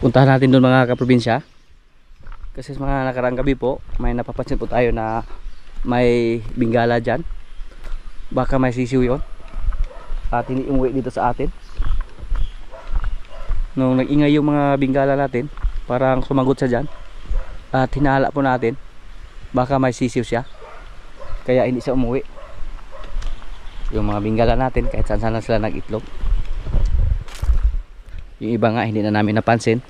Puntahan natin doon mga kaprobinsya. Kasi sa mga nakaraang gabi po, may napapansin po tayo na may bingala dyan. Baka may sisiw yun. At hindi umuwi dito sa atin. Nung nag-ingay yung mga bingala natin, parang sumagot siya dyan. At hinala po natin, baka may sisiw siya. Kaya hindi siya umuwi. Yung mga bingala natin, kahit saan saan lang sila nag-itlog. Yung iba nga, hindi na namin napansin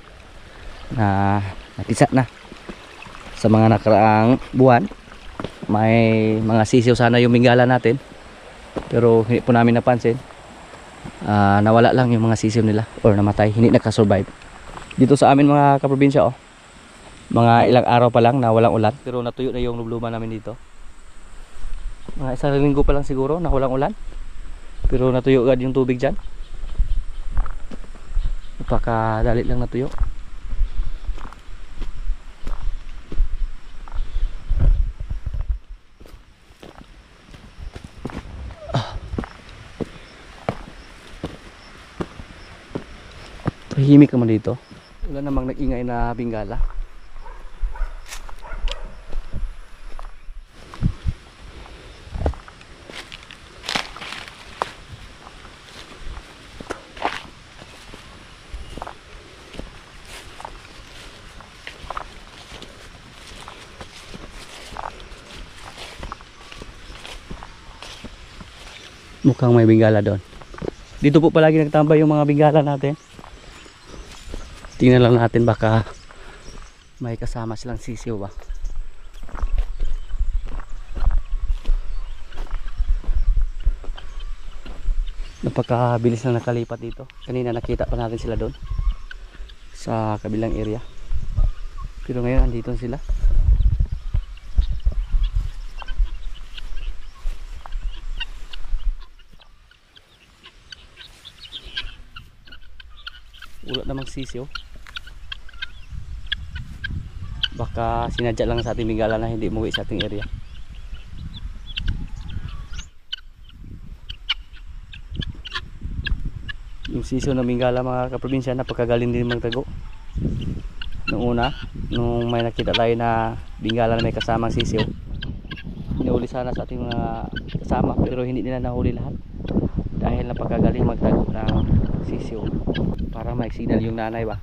na natisat na. Sa mga nakaraang buwan, may mga sisiw sana yung bingala natin, pero hindi po namin napansin. Nawala lang yung mga sisiw nila or namatay, hindi nakasurvive. Dito sa amin mga kaprobinsya, mga ilang araw pa lang na walang ulan, pero natuyo na yung lubluban namin dito. Mga isang linggo pa lang siguro na walang ulan, pero natuyo agad yung tubig dyan. Napakadali lang natuyo. Tahimik naman dito. Wala namang nag-ingay na bingala. Mukhang may bingala doon. Dito po palagi nagtambay yung mga bingala natin. Tingnan lang natin baka may kasama silang sisiw ba. Napakabilis na nakalipat dito. Kanina nakita pa natin sila doon sa kabilang area, pero ngayon andito sila. Wala namang sisiw. Baka sinadya lang sa ating bingala na hindi umuwi sa ating area. Yung sisiw ng bingala mga kaprobinsya, napakagaling din magtago. Nung una, nung may nakita tayo na bingala na may kasamang sisiw, hinuli sana sa ating mga kasama, pero hindi nila nahuli lahat dahil napakagaling magtago ng sisiw. Para mag-signal yung nanay ba.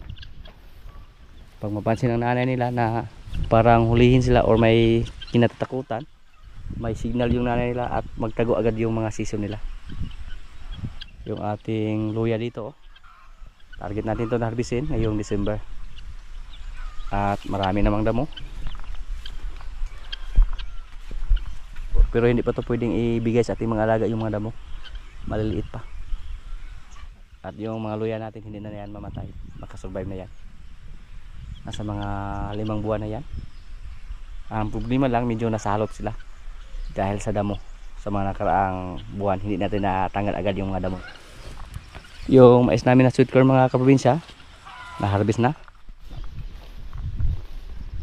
Pag mapansin ng nanay nila na parang hulihin sila or may kinatatakutan, may signal yung nanay nila at magtago agad yung mga sisiw nila. Yung ating luya dito, target natin ito na harbisin ngayong December. At marami namang damo, pero hindi pa ito pwedeng ibigay sa ating mga alaga yung mga damo, maliliit pa. At yung mga luya natin hindi na yan mamatay, makasurvive na yan. Nasa mga 5 buwan na yan. Ang problema lang, medyo nasalot sila dahil sa damo. Sa mga nakaraang buwan hindi natin natanggal agad yung mga damo. Yung mais namin na sweet corn mga kaprobinsya, na harvest na.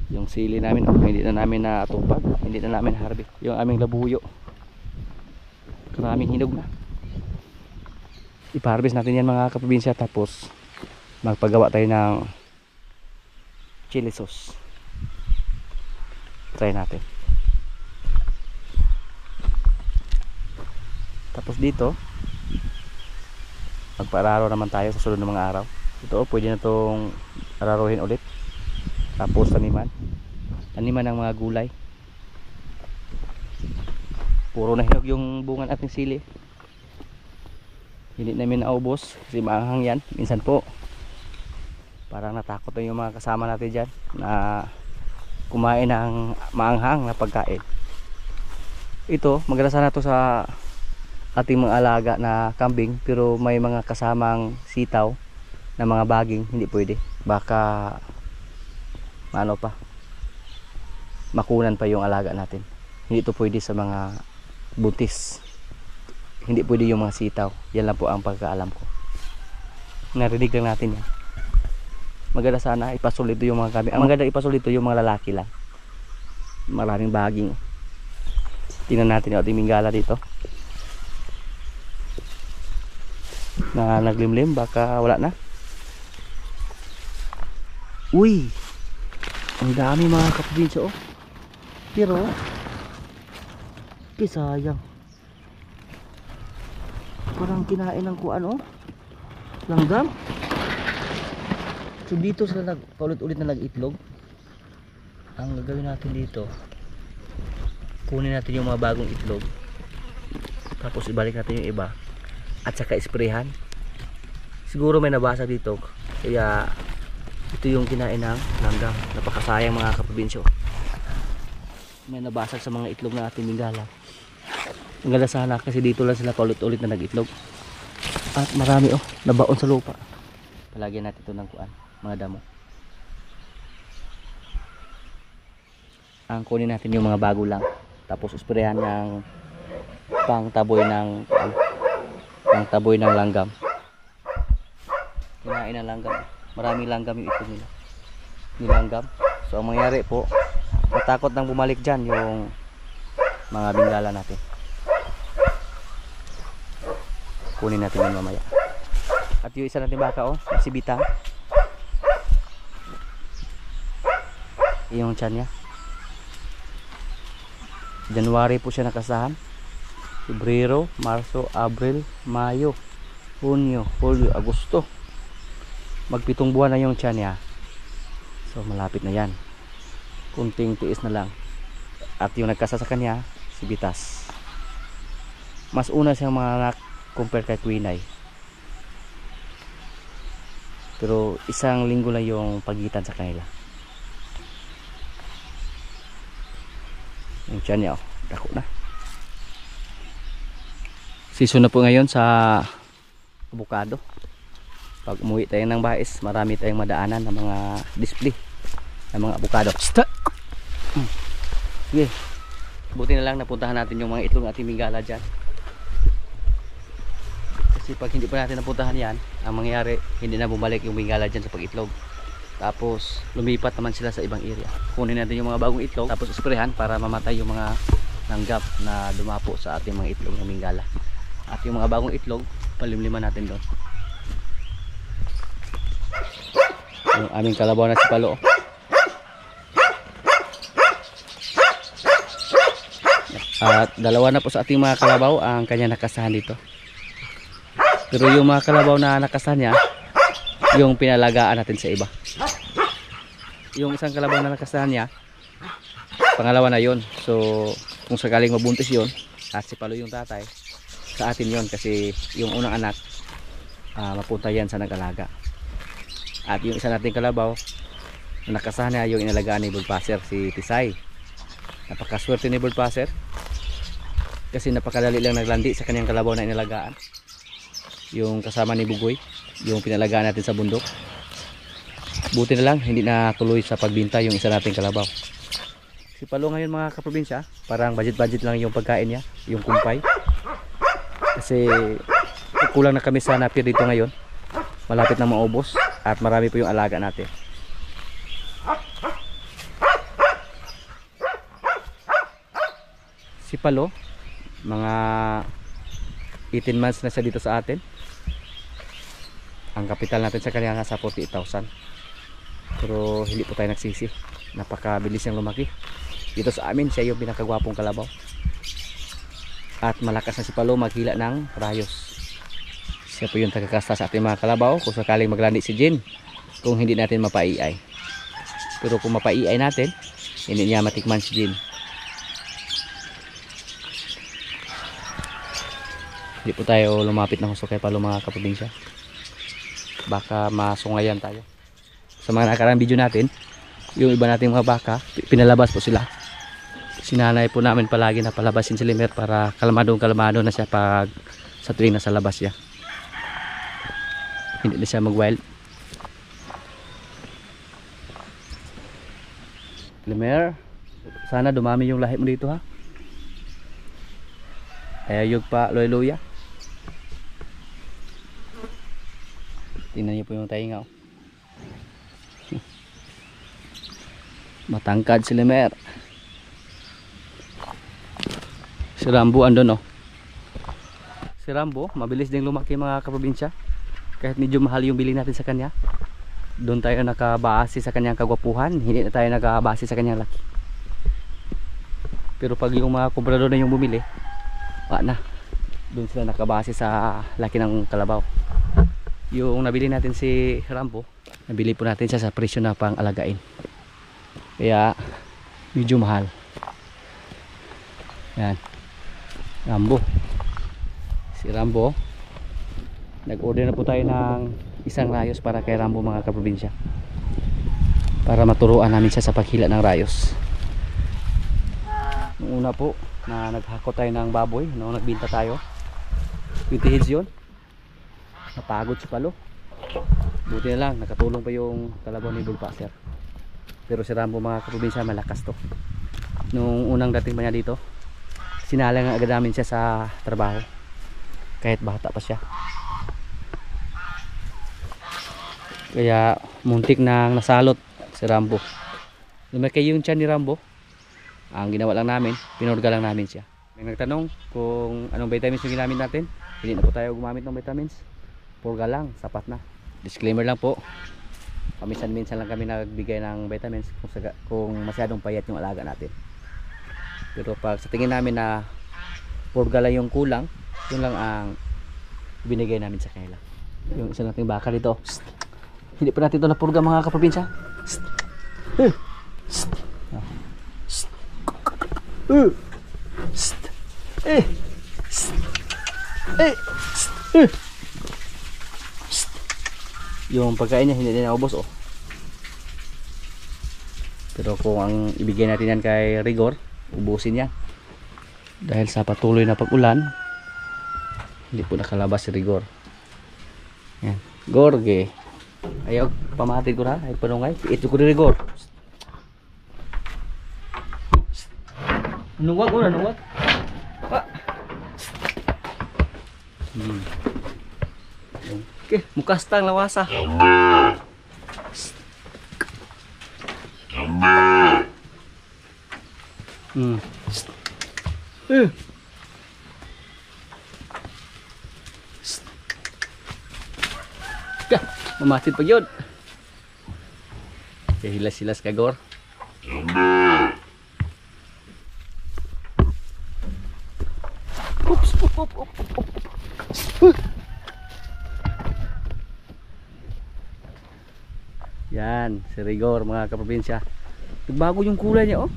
Yung sili namin, hindi na namin natupag, hindi na namin harvest. Yung aming labuyo, maraming hinog na. Ipa-harvest natin yan mga kaprobinsya, tapos magpagawa tayo ng chili sauce. Try natin. Tapos dito magpa-araro naman tayo sa sunod ng mga araw. Ito pwede na itong araruhin ulit. Tapos taniman ng mga gulay. Puro na hinog yung bunga nating sili. Hindi namin naubos kasi maanghang yan. Minsan po parang natakot na yung mga kasama natin dyan na kumain ng maanghang na pagkain. Ito maganda sana to sa ating mga alaga na kambing, pero may mga kasamang sitaw na mga baging, hindi pwede. Baka ano pa, makunan pa yung alaga natin. Hindi ito pwede sa mga buntis, hindi pwede yung mga sitaw. Yan lang po ang pagkaalam ko. Narinig lang natin yan. Maganda sana ipasulito yung mga kambing. Ang maganda ipasulito yung mga lalaki lang. Maraming baging. Tingnan natin yung ating bingala dito na naglimlim, baka wala na. Uy, ang dami mga kaprobinsya oh. Pero sayang, parang kinain ng kuan oh, langgam. So dito sila paulit-ulit na nag-itlog. Ang gagawin natin dito, kunin natin yung mga bagong itlog, tapos ibalik natin yung iba, at saka isprehan. Siguro may nabasa dito, kaya ito yung kinain ng langgam. Napakasayang mga kaprobinsyo. May nabasag sa mga itlog na ating bingala. Ang ganda sana kasi dito lang sila paulit-ulit na nag-itlog. At marami oh, nabaon sa lupa. Palagyan natin ito ng kuan, mga damo. Ang kunin natin yung mga bago lang, tapos isprehan ng pangtaboy ng langgam. Kinain ng langgam. Maraming langgam yung itlog nila. Nilanggam. So ang mangyari po, matakot nang bumalik dyan yung mga bingala natin. Kunin natin yun mamaya. At yung isa natin baka oh, si Bitang, yung tiyan niya, January po siya nakasahan, Pebrero, Marso, Abril, Mayo, Hunyo, Hulyo, Agosto. Magpitong buwan na yung tiyan niya. So malapit na yan, kunting tiis na lang. At yung nagkasa sa kanya, si Bitas. Mas una siyang mga anak compare kay Quinay. Pero isang linggo lang yung pagitan sa kanila. Yung tiyan niya oh, dako na. Season na po ngayon sa avocado. Pag umuwi tayo ng Bais, marami tayong madaanan ng mga display ng mga avocado. Sige, buti na lang napuntahan natin yung mga itlog ating bingala dyan. Kasi pag hindi pa natin napuntahan yan, ang mangyayari, hindi na bumalik yung bingala dyan sa pag-itlog. Tapos lumipat naman sila sa ibang area. Kunin natin yung mga bagong itlog, tapos isprehan para mamatay yung mga langgam na dumapo sa ating mga itlog ng bingala. At yung mga bagong itlog, palimliman natin doon. Yung aming kalabaw na si Palo. At dalawa na po sa ating mga kalabaw ang kanya nakasahan dito. Pero yung mga kalabaw na nakasahan niya, yung pinalagaan natin sa iba. Yung isang kalabaw na nakasahan niya, pangalawa na yon. So kung sakaling mabuntis yon, at si Palo yung tatay, sa atin yon kasi yung unang anak mapunta yan sa nag-alaga. At yung isa nating kalabaw na nakasahan niya, yung inalagaan ni Bullpasser, si Tisay. Napakaswerte ni Bullpasser kasi napakadali lang naglandi sa kanyang kalabaw na inalagaan. Yung kasama ni Bugoy, yung pinalagaan natin sa bundok. Buti na lang hindi na tuloy sa pagbinta yung isa nating kalabaw. Si Palo ngayon mga kaprobinsya, parang budget lang yung pagkain niya, yung kumpay. Kasi kulang na kami sa napir dito ngayon. Malapit na maubos at marami po yung alaga natin. Si Palo, mga 18 months na siya dito sa atin. Ang kapital natin sa kanya nasa 48,000. Pero hindi po tayo nagsisi. Napakabilis niyang lumaki. Dito sa amin siya yung pinakagwapong kalabaw. At malakas na si Palo maghila ng rayos. Siya po yung tagakasta sa ating mga kalabaw kung sakaling maglandi si Jin, kung hindi natin mapaiay. Pero kung mapaiay natin, hindi niya matikman si Jin. Hindi po tayo lumapit ng husto kay Palo mga kaprobinsya. Baka masungayan tayo. Sa mga nakarang video natin, yung iba nating mga baka, pinalabas po sila. Sinanay po namin palagi na palabasin si Limer para kalmado na siya pag sa tuwing nasa labas siya. Hindi na siya mag-wild. Limer, sana dumami yung lahi mo dito ha. Ayayog pa loy-loya. Tingnan niyo po yung tainga. Matangkad si Limer. Si Rambo andun oh. Si Rambo mabilis din lumaki mga kaprobinsya. Kahit medyo mahal yung bili natin sa kanya, Doon tayo nakabase sa kanyang kagwapuhan, hindi na tayo nakabase sa kanyang laki. Pero pag yung mga komprador na yung bumili, wala na. Doon sila nakabase sa laki ng kalabaw. Yung nabili natin si Rambo, nabili po natin siya sa presyo na pang alagain. Kaya medyo mahal. Yan. Rambo. Si Rambo. Nag-order na po tayo ng isang rayos para kay Rambo mga kaprobinsya. Para maturuan namin siya sa paghila ng rayos. Nung una po na naghakot tayo ng baboy, nung nagbinta tayo, 20 heads yun. Napagod si Palo. Buti na lang, nakatulong pa yung kalabaw ni Bullpasser. Pero si Rambo mga kaprobinsya, malakas to. Nung unang dating pa niya dito, sinalang agad namin siya sa trabaho. Kahit bata pa siya. Kaya muntik nang nasalot si Rambo. Lumaki yung tiyan ni Rambo. Ang ginawa lang namin, pinurga lang namin siya. May nagtanong kung anong vitamins yung ginamit natin. Hindi na po tayo gumamit ng vitamins. Purga lang, sapat na. Disclaimer lang po, paminsan-minsan lang kami nagbigay ng vitamins kung masyadong payat yung alaga natin. Pero pag sa tingin namin na purga lang yung kulang, yun lang ang binigay namin sa kanila. Yung isa nating baka dito, psst. Hindi pa natin ito napurga mga kaprobinsya. Psst. Psst. Psst. Psst. Psst. Psst. Psst. Yung pagkain niya hindi din naubos oh. Pero kung ang ibigay natin yan kay Rigor, ubusin yan. Dahil sa patuloy na pag-ulan, hindi po nakalabas si Rigor. Yan. Gorge. Ayaw pamatid ko na. Ay panungay. Ito ko ni Rigor. Nuwag ko na, nuwag. Okay, mukastang lawasa. Mamatid pa yun. Hilas-hilas ka, Gor. Oops, op, op, op, op. Yan, si Rigor mga kaprobinsya. Nagbago yung kulay niya oh.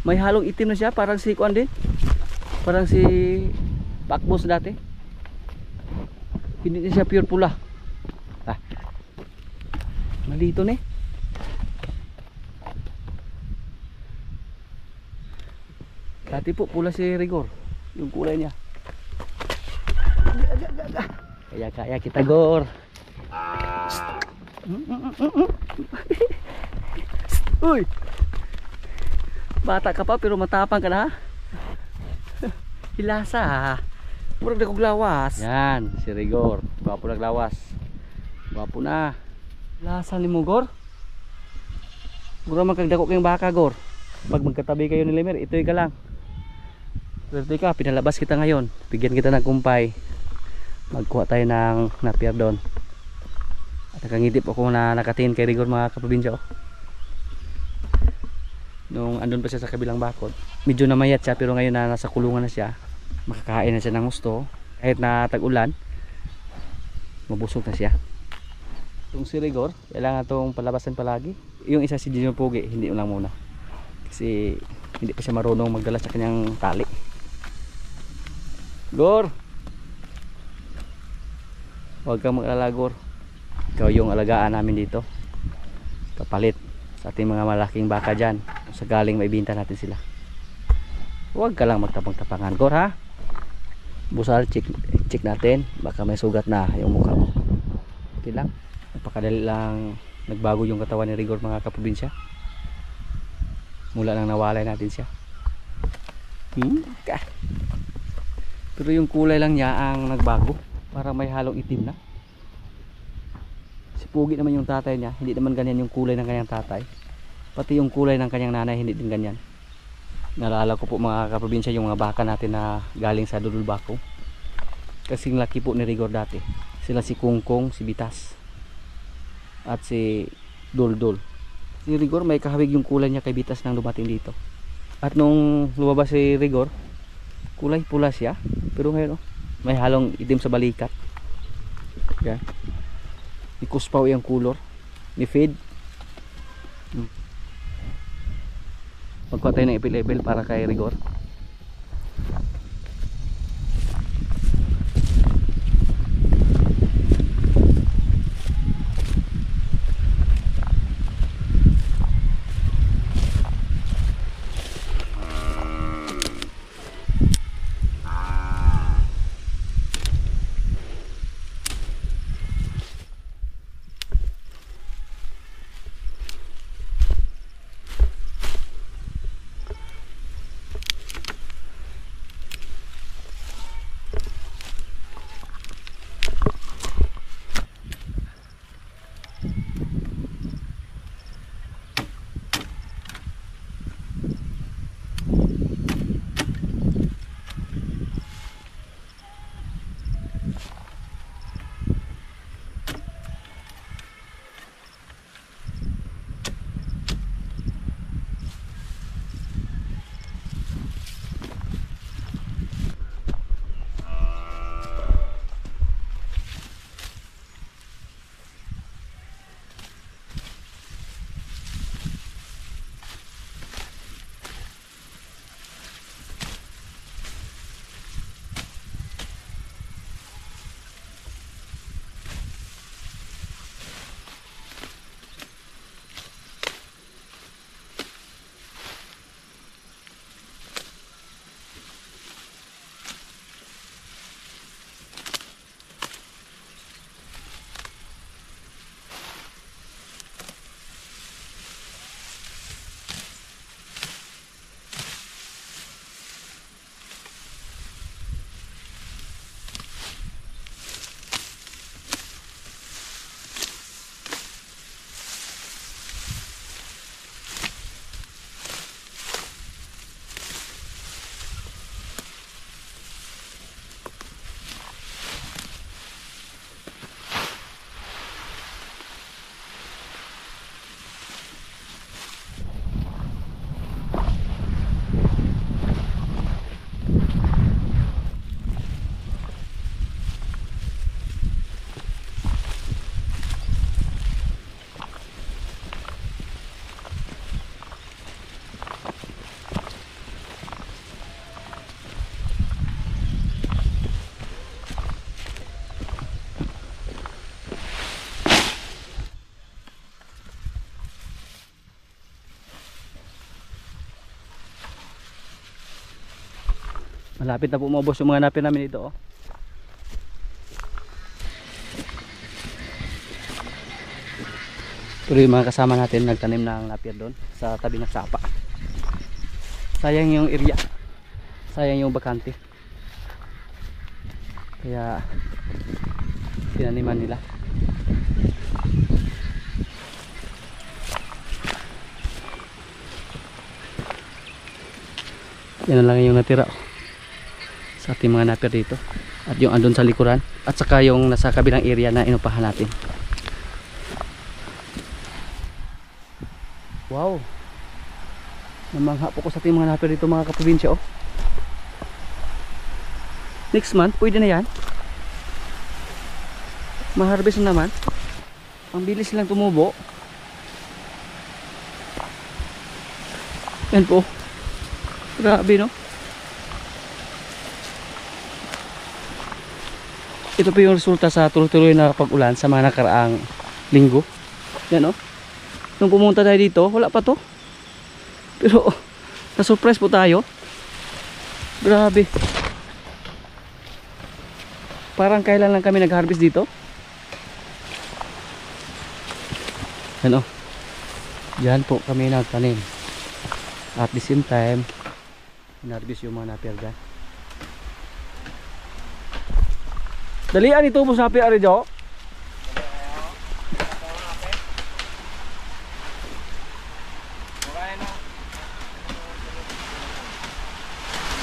May halong itim na siya, parang si Kuan din. Parang si Pakbos dati. Hindi siya pure pula. Malito ne. Dati po pula si Rigor. Yung kulay niya. Kaya kita Gor. Uy. Bata ka pa pero matapang ka na. Hilasa. Murag na kong lawas. Yan, si Rigor. Gwapo naglawas. Gwapo na. Lasa ni mo Gor. Gura magkagdako kayong baka Gor. Pag magkatabi kayo ni Lemer, ito'y ka lang. Swerte ka, pinalabas kita ngayon. Bigyan kita ng kumpay. Magkuha tayo ng napier doon. At nakangitip ako na nakatingin kay Rigor mga kaprobinsya oh. Nung andun pa siya sa kabilang bakod, medyo namayat siya pero ngayon na nasa kulungan na siya, makakain na siya ng gusto. Kahit na tag-ulan, mabusog na siya. Itong si Rigor, kailangan itong palabasan palagi. Yung isa si Junior Pogi, hindi lang muna. Kasi hindi pa siya marunong magdala sa kanyang tali. Gor! Huwag kang mag-alala Gor. Ikaw yung alagaan namin dito. Kapalit sa ating mga malaking baka dyan. Kung sagaling maibinta natin sila. Huwag ka lang magtapang-tapangan Gor ha. Busal, check natin. Baka may sugat na yung mukha mo. Okay lang. Napakadali lang nagbago yung katawan ni Rigor mga kaprobinsya. Mula nang nawalay natin siya. Pero yung kulay lang niya ang nagbago. Parang may halong itim na. Si Pugi naman yung tatay niya. Hindi naman ganyan yung kulay ng kanyang tatay. Pati yung kulay ng kanyang nanay hindi din ganyan. Naalala ko po mga kaprobinsya yung mga baka natin na galing sa Dudulbako. Kasing laki po ni Rigor dati. Sila si Kungkong, si Bitas. at si Duldul. Si Rigor may kahawig yung kulay niya kay Bitas nang dumating dito. At nung lumabas si Rigor, kulay pula siya, pero ngayon may halong itim sa balikat. Yan. Ni kuspaw yung kulor ni Fade. Magkuha tayo ng ipil-level para kay Rigor. Malapit na po maubos yung mga napir namin dito. Pero yung mga kasama natin nagtanim ng napir doon sa tabi ng sapa. Sayang yung area, sayang yung bakante, kaya tinaniman nila. Yan na lang yung natira sa ating mga napir dito, at yung andun sa likuran, at saka yung nasa kabilang area na inupahan natin. Wow, namangha po ko sa ating mga napir dito mga kaprobinsya. Next month pwede na yan, ma-harvest na naman. Ang bilis silang tumubo. Yan po, grabe no. Ito po yung resulta sa tuloy-tuloy na pag-ulan sa mga nakaraang linggo. Yan o. Nung pumunta tayo dito, wala pa to. Pero, na-surprise po tayo. Grabe. Parang kailan lang kami nag-harvest dito. Yan o. Diyan po kami nagtanim. At the same time, na-harvest yung mga napir dyan. Dalian ito po sa api ari jo.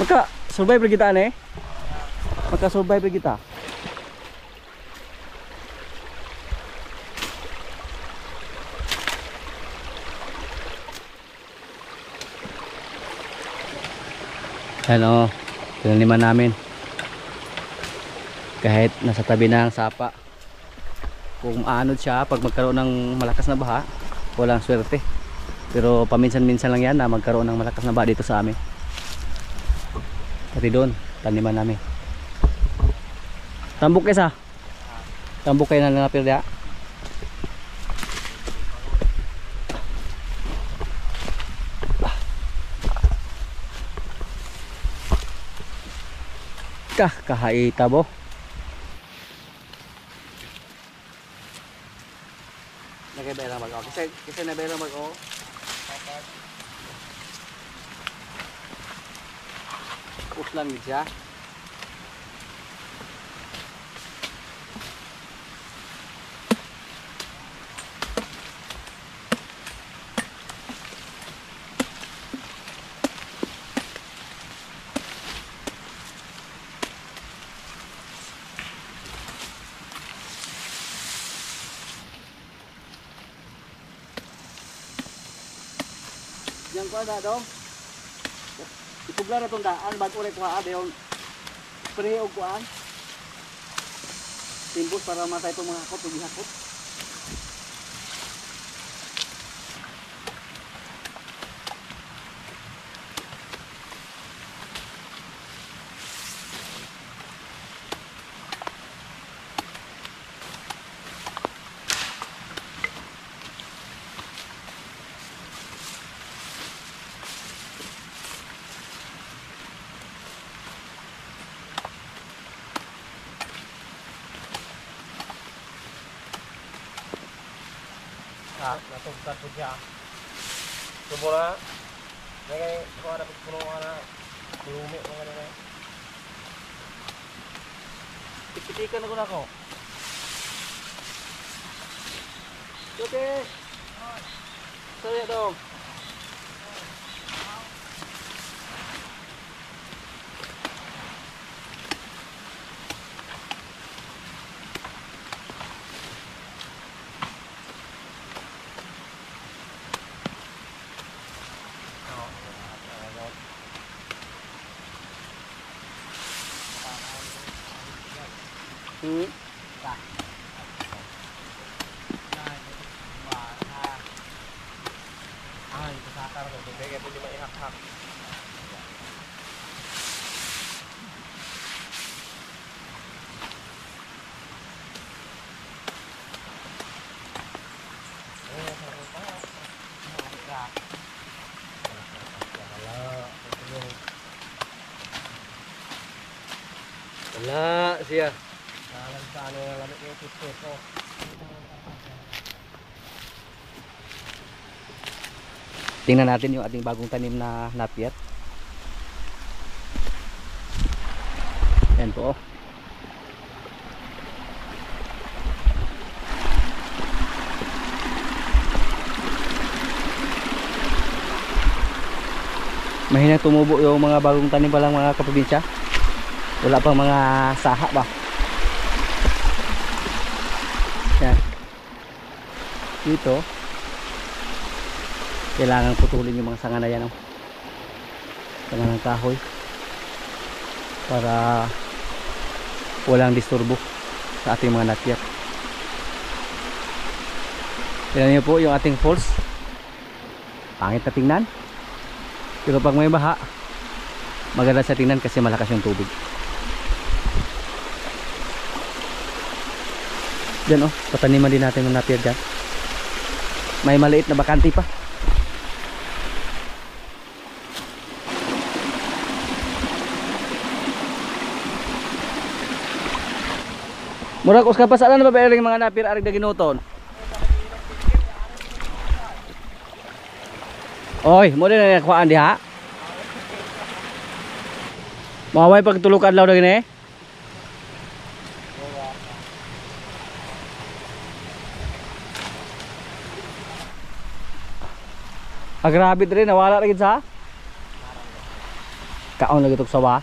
Maka survive kita ane. Maka survive kita. Ano, tinaniman namin. Kahit nasa tabi ng sapa. Kung maanod siya, pag magkaroon ng malakas na baha, walang swerte. Pero paminsan-minsan lang yan na magkaroon ng malakas na baha dito sa amin. Pati doon, taniman namin. Tambok kayo sa? Tambok kayo na nangapir diya? Kahaita bo. Nagay-bayang mag-o. Kasi nagay-bayang mag-o. Uslan gid siya. Yang kuha na dong. Ipugla na itong daan, bago ulit kuha dayon. Spray o kuhaan. Timbos para matay itong mga hakot o gihakot. Natugtad po siya. Subo na. Nagay, kung ada puno ka na. Lumi mo nga na. Tikitikan na ko na ko. Okay. Sorry dong. Ay, pasakar ko. Hindi kaya pwede maihak-hak. Wala siya. Nalang sa ano yung lamit yung pusto. Tingnan natin yung ating bagong tanim na nappier. Yan po. Mahinang tumubo yung mga bagong tanim pa lang mga kaprobinsya. Wala pang mga saha ba. Yan. Dito kailangan putulin yung mga sanga na yan, sanga ng kahoy para walang disturbo sa ating mga nappier. Tingnan nyo po yung ating falls, pangit na tingnan, pero pag may baha maganda sa tingnan kasi malakas yung tubig. Diyan pataniman din natin ng nappier dyan. May maliit na bakante pa. Murag us kapasalan na ba yung mga nappier arig na ginuton? Oy, mo din na nakuhaan diha. Maway pagtulog adlaw na gini. Agrabit rin, nawala rin sa kaon lagi ito sawa.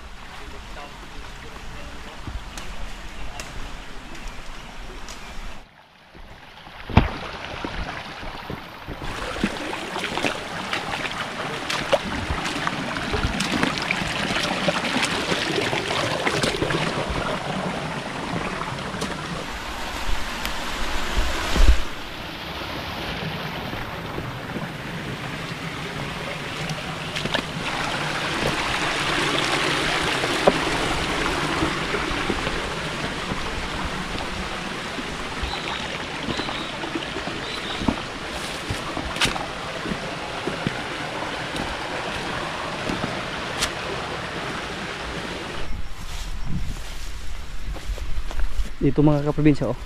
Dito mga kaprobinsya, oh.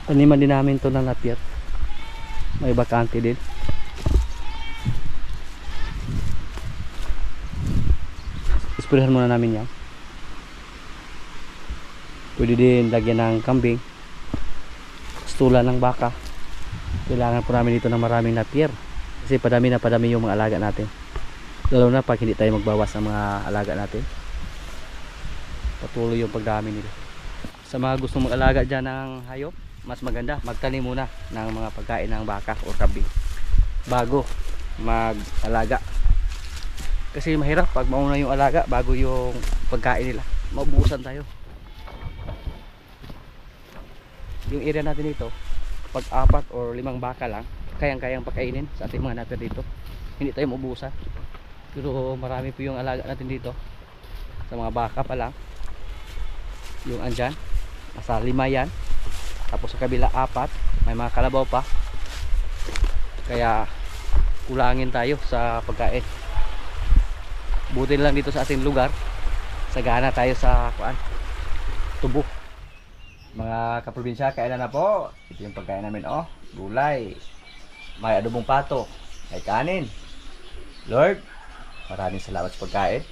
Taniman din namin to ng napir. May bakante din. Isprehan muna namin yan. Pwede din lagyan ng kambing, stula ng baka. Kailangan po namin dito ng maraming napir kasi padami yung mga alaga natin, lalo na pag hindi tayo magbawas ng mga alaga natin. Patuloy yung pagdami nila. Sa mga gustong mag-alaga dyan ng hayop, mas maganda magtanim muna ng mga pagkain ng baka o kambing bago mag-alaga, kasi mahirap pag mauna yung alaga bago yung pagkain nila, maubusan tayo. Yung area natin dito, pag 4 or 5 baka lang, kayang-kayang pakainin sa ating mga napir dito, hindi tayo maubusan. Pero marami po yung alaga natin dito. Sa mga baka pa lang, yung andyan nasa 5 yan, tapos sa kabila 4, may mga kalabaw pa, kaya kulangin tayo sa pagkain. Buti lang dito sa ating lugar, sagana tayo sa tubo. Mga kaprobinsya, kailan na po? Ito yung pagkain namin, oh. Gulay, may adobong pato, may kanin. Lord, maraming salamat sa pagkain.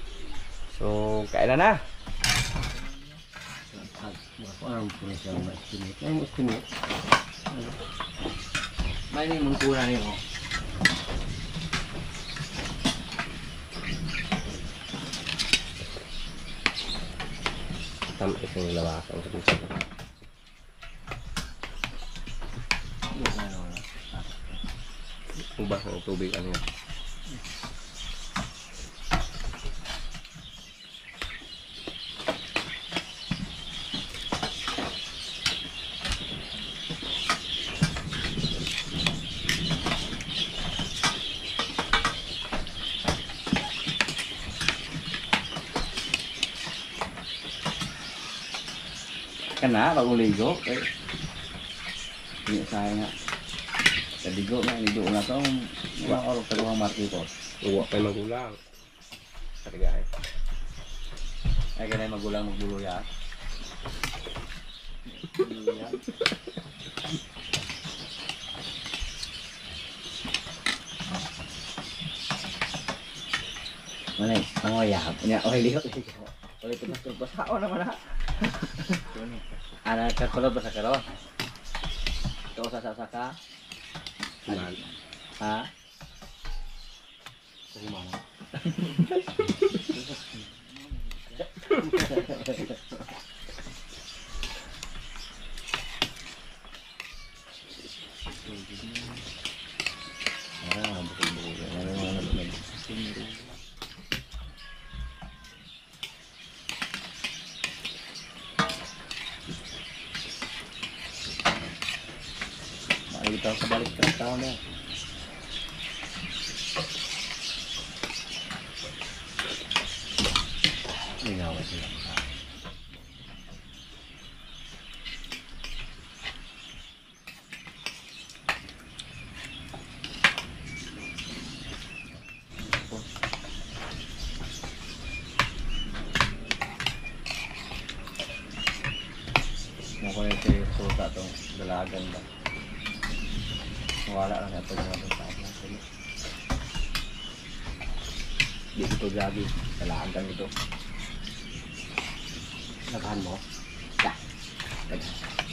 So, kailan na? May mungkuna niyo. Tama isang lawasan sa puso. Ubah ng tubig ano yan. Kana bagong ligo eh. Hindi sayang nga. Kadigo na, ligo na to. Mga orok sa luang Marquitos. Uwa pa yung magulang. Sarigay. Ay ganay magulang magbulo ya. Manay, mangoyap. Nya oy liho. Oy tumas hao naman ha. Ana kakulod ba sa karon? Ito sa ka. Kuman. Ha? Kuman. Makikita ko sa balik ng tao na. Lingawan sila. Makuha yung kayo suta itong dalagan ba? Wala lang ito yung ating taas na sila. Di ito gabi, dalagan ito. Nakahan mo? Da!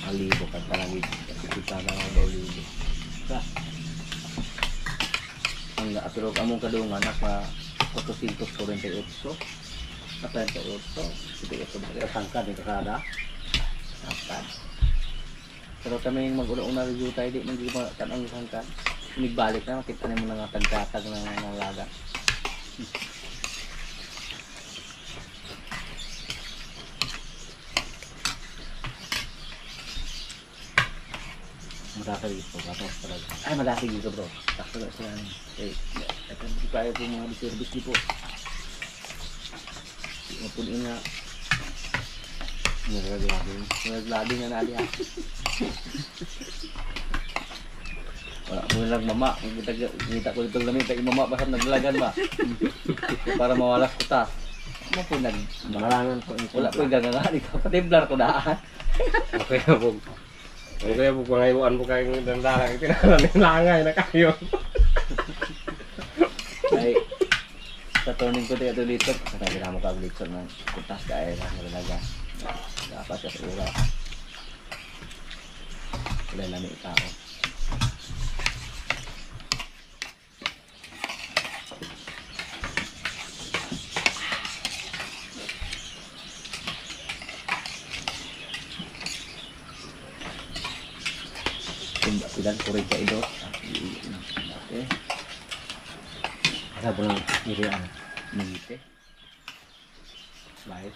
Alibo ka talangid. Kita na lang daw libo. Da! Ang aturog among kadungan naka 448. Apa ito? Ito ba? Tangkad ito kada. Tangkad. Pero kami mag-una review tayo, di man dito tanong sangkad. Nagbalik na, makita na mo na nga tagkatag ng laga. Madaka dito, tapos talaga. Ay, madaki dito bro. Takto na siya. Eh, ito hindi kaya po mga service dito. Mapunin nga. Naglading na natin ha. Wala mo lang mama. Kita ko dito lamig. Tagi mama pasang naglagan ba? Para mawalas ko ta. Ano po nag... Marangan po. Wala po yung gaganga. Patimplar ko daan. Okay na po. Okay po pangayuan po kayo ng dalang itinalan ng langay na kayo. Ay, sa tuning ko dito dito, sa kailangan mo kag-litson ng kutas kaya lang talaga. Dapat sa ura. Wala namin itao. Ilan kurig ka idot. Okay. Sabi ng irian. Nangite. Baik.